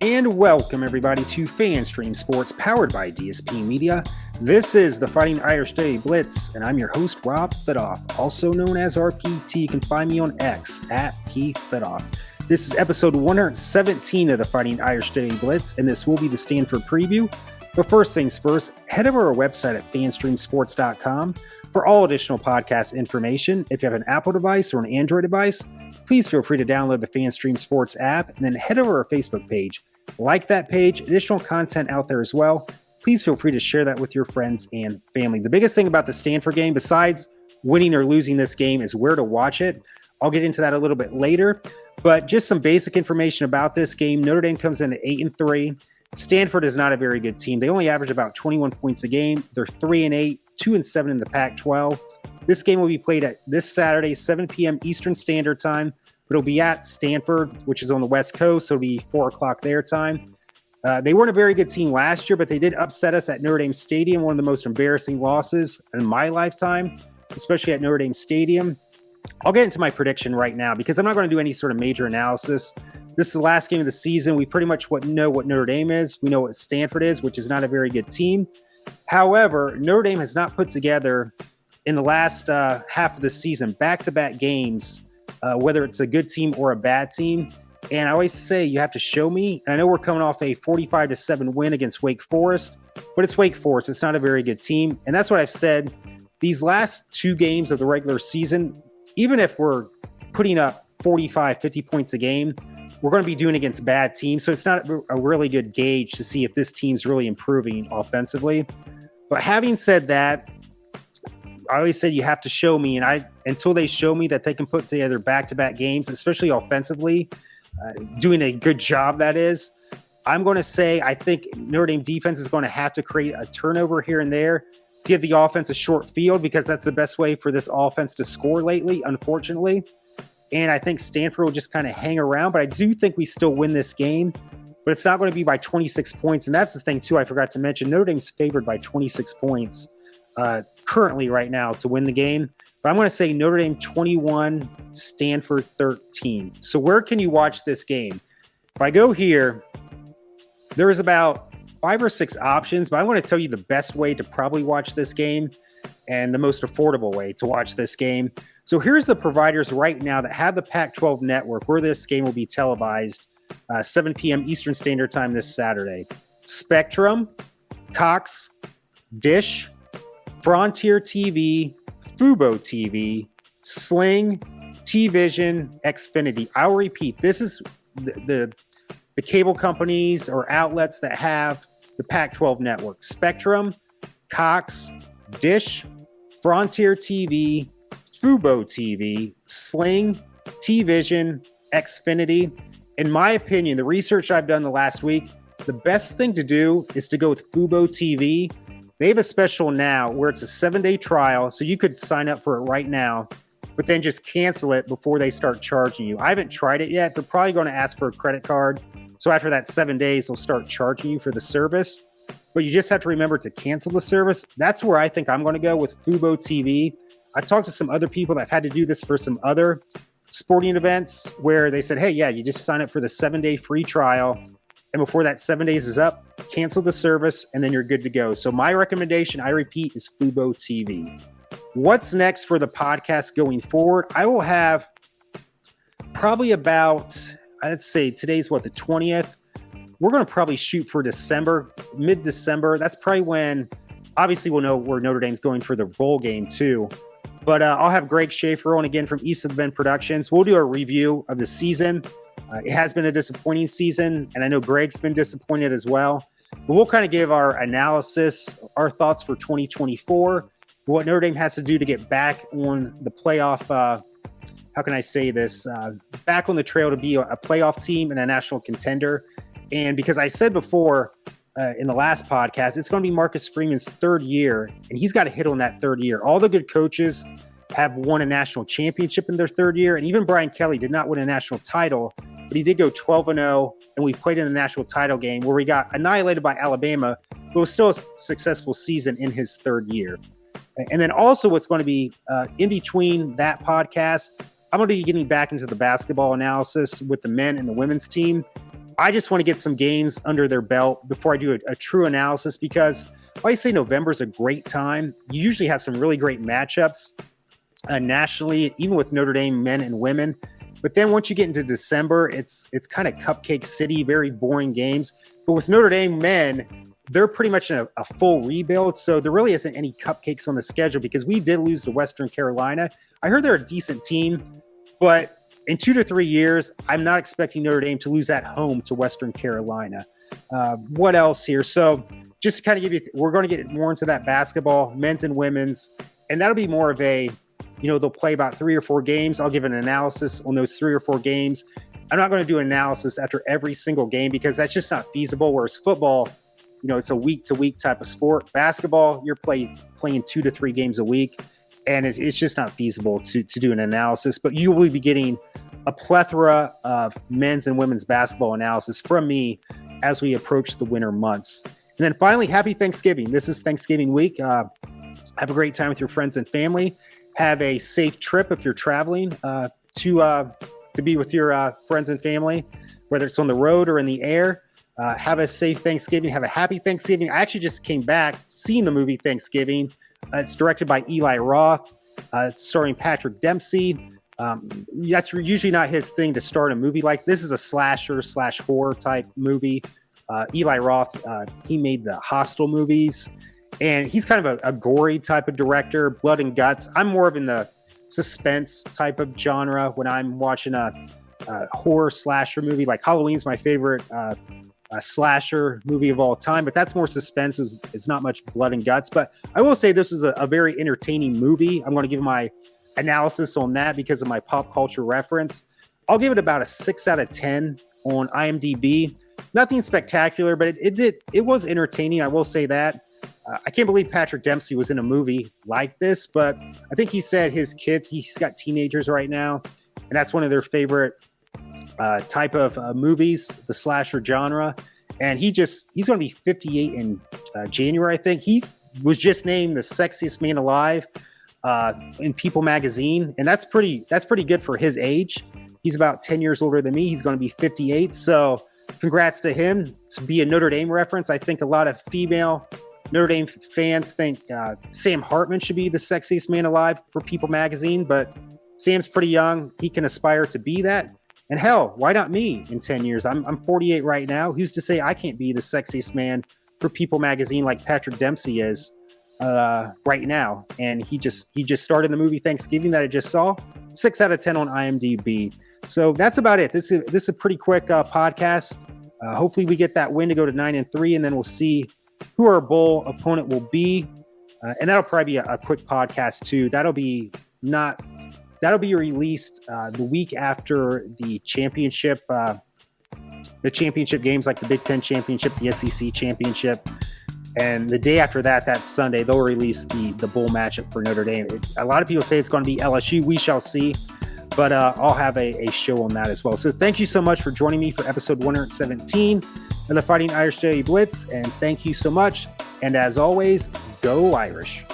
And welcome everybody to FanStream Sports powered by DSP Media. This is the Fighting Irish Daily Blitz, and I'm your host, Rob Thitoff, also known as RPT. You can find me on X at PThitoff. This is episode 117 of the Fighting Irish Daily Blitz, and this will be the Stanford preview. But first things first, head over to our website at fanstreamsports.com for all additional podcast information. If you have an Apple device or an Android device, please feel free to download the FanStream Sports app and then head over to our Facebook page. Like that page, additional content out there as well. Please feel free to share that with your friends and family. The biggest thing about the Stanford game, besides winning or losing this game, is where to watch it. I'll get into that a little bit later, but just some basic information about this game. Notre Dame comes in at 8-3. Stanford is not a very good team. They only average about 21 points a game. They're 3-8, 2-7 in the Pac-12. This game will be played at this Saturday, 7 p.m. Eastern Standard Time. But it'll be at Stanford, which is on the West Coast, so it'll be 4 o'clock their time. They weren't a very good team last year, but they did upset us at Notre Dame Stadium, one of the most embarrassing losses in my lifetime, especially at Notre Dame Stadium. I'll get into my prediction right now because I'm not going to do any sort of major analysis. This is the last game of the season. We pretty much know what Notre Dame is. We know what Stanford is, which is not a very good team. However, Notre Dame has not put together in the last half of the season back-to-back games, whether it's a good team or a bad team. And I always say you have to show me. And I know we're coming off a 45-7 win against Wake Forest, but it's Wake Forest. It's not a very good team. And that's what I've said. These last two games of the regular season, even if we're putting up 45, 50 points a game, we're going to be doing against bad teams. So it's not a really good gauge to see if this team's really improving offensively. But having said that, I always said you have to show me, and until they show me that they can put together back-to-back games, especially offensively, doing a good job, that is, I'm going to say I think Notre Dame defense is going to have to create a turnover here and there to give the offense a short field, because that's the best way for this offense to score lately, unfortunately. And I think Stanford will just kind of hang around, but I do think we still win this game, but it's not going to be by 26 points. And that's the thing, too, I forgot to mention. Notre Dame's favored by 26 points currently right now to win the game. But I'm going to say Notre Dame 21, Stanford 13. So where can you watch this game? If I go here, there's about 5 or 6 options, but I want to tell you the best way to probably watch this game and the most affordable way to watch this game. So here's the providers right now that have the Pac-12 network where this game will be televised 7 p.m. Eastern Standard Time this Saturday. Spectrum, Cox, Dish, Frontier TV, Fubo TV, Sling, T-Vision, Xfinity. I'll repeat, this is the cable companies or outlets that have the Pac-12 network. Spectrum, Cox, Dish, Frontier TV, Fubo TV, Sling, T-Vision, Xfinity. In my opinion, the research I've done the last week, the best thing to do is to go with Fubo TV. They have a special now where it's a 7-day trial, so you could sign up for it right now, but then just cancel it before they start charging you. I haven't tried it yet. They're probably going to ask for a credit card. So after that 7 days, they'll start charging you for the service. But you just have to remember to cancel the service. That's where I think I'm going to go with Fubo TV. I've talked to some other people that have had to do this for some other sporting events where they said, hey, yeah, you just sign up for the 7-day free trial. And before that 7 days is up, cancel the service, and then you're good to go. So my recommendation, I repeat, is Fubo TV. What's next for the podcast going forward? I will have probably about, let's say today's the 20th. We're going to probably shoot for December, mid-December. That's probably when, obviously we'll know where Notre Dame's going for the bowl game too. But I'll have Greg Schaefer on again from East of the Bend Productions. We'll do a review of the season. It has been a disappointing season, and I know Greg's been disappointed as well. But we'll kind of give our analysis, our thoughts for 2024, what Notre Dame has to do to get back on the playoff, how can I say this, back on the trail to be a playoff team and a national contender. And because I said before in the last podcast, it's going to be Marcus Freeman's 3rd year, and he's got to hit on that 3rd year. All the good coaches have won a national championship in their 3rd year, and even Brian Kelly did not win a national title, but he did go 12-0, and we played in the national title game where we got annihilated by Alabama, but it was still a successful season in his 3rd year. And then also what's going to be in between that podcast, I'm going to be getting back into the basketball analysis with the men and the women's team. I just want to get some games under their belt before I do a true analysis, because I say November is a great time. You usually have some really great matchups nationally, even with Notre Dame men and women. But then once you get into December, it's kind of cupcake city, very boring games. But with Notre Dame men, they're pretty much in a full rebuild. So there really isn't any cupcakes on the schedule, because we did lose to Western Carolina. I heard they're a decent team, but in 2 to 3 years, I'm not expecting Notre Dame to lose at home to Western Carolina. What else here? So just to kind of give you, we're going to get more into that basketball, men's and women's, and that'll be more of a, they'll play about 3 or 4 games. I'll give an analysis on those 3 or 4 games. I'm not going to do an analysis after every single game, because that's just not feasible. Whereas football, it's a week-to-week type of sport. Basketball, you're playing 2 to 3 games a week, and it's just not feasible to do an analysis. But you will be getting a plethora of men's and women's basketball analysis from me as we approach the winter months. And then finally, happy Thanksgiving. This is Thanksgiving week. Have a great time with your friends and family. Have a safe trip if you're traveling to be with your friends and family, whether it's on the road or in the air. Have a safe Thanksgiving. Have a happy Thanksgiving. I actually just came back seeing the movie Thanksgiving. It's directed by Eli Roth. It's starring Patrick Dempsey. That's usually not his thing to start a movie like this. Is a slasher/horror type movie. Eli Roth, he made the Hostel movies, and he's kind of a gory type of director, blood and guts. I'm more of in the suspense type of genre when I'm watching a horror slasher movie. Like Halloween's my favorite slasher movie of all time, but that's more suspense. It's not much blood and guts. But I will say this is a very entertaining movie. I'm going to give my analysis on that because of my pop culture reference. I'll give it about a 6 out of 10 on IMDb. Nothing spectacular, but it was entertaining. I will say that. I can't believe Patrick Dempsey was in a movie like this, but I think he said his kids, he's got teenagers right now, and that's one of their favorite type of movies, the slasher genre. And he's going to be 58 in January, I think. He was just named the sexiest man alive in People magazine, and that's pretty good for his age. He's about 10 years older than me. He's going to be 58, so congrats to him. To be a Notre Dame reference, I think a lot of female Notre Dame fans think Sam Hartman should be the sexiest man alive for People magazine, but Sam's pretty young. He can aspire to be that. And hell, why not me in 10 years? I'm 48 right now. Who's to say I can't be the sexiest man for People magazine like Patrick Dempsey is right now? And he just starred in the movie Thanksgiving that I just saw. 6 out of 10 on IMDb. So that's about it. This is a pretty quick podcast. Hopefully we get that win to go to 9-3, and then we'll see who our bowl opponent will be. And that'll probably be a quick podcast too. That'll be released the week after the championship games, like the Big Ten championship, the SEC championship. And the day after that Sunday, they'll release the bowl matchup for Notre Dame. A lot of people say it's going to be LSU. We shall see. But I'll have a show on that as well. So thank you so much for joining me for episode 117 of the Fighting Irish Daily Blitz. And thank you so much. And as always, go Irish.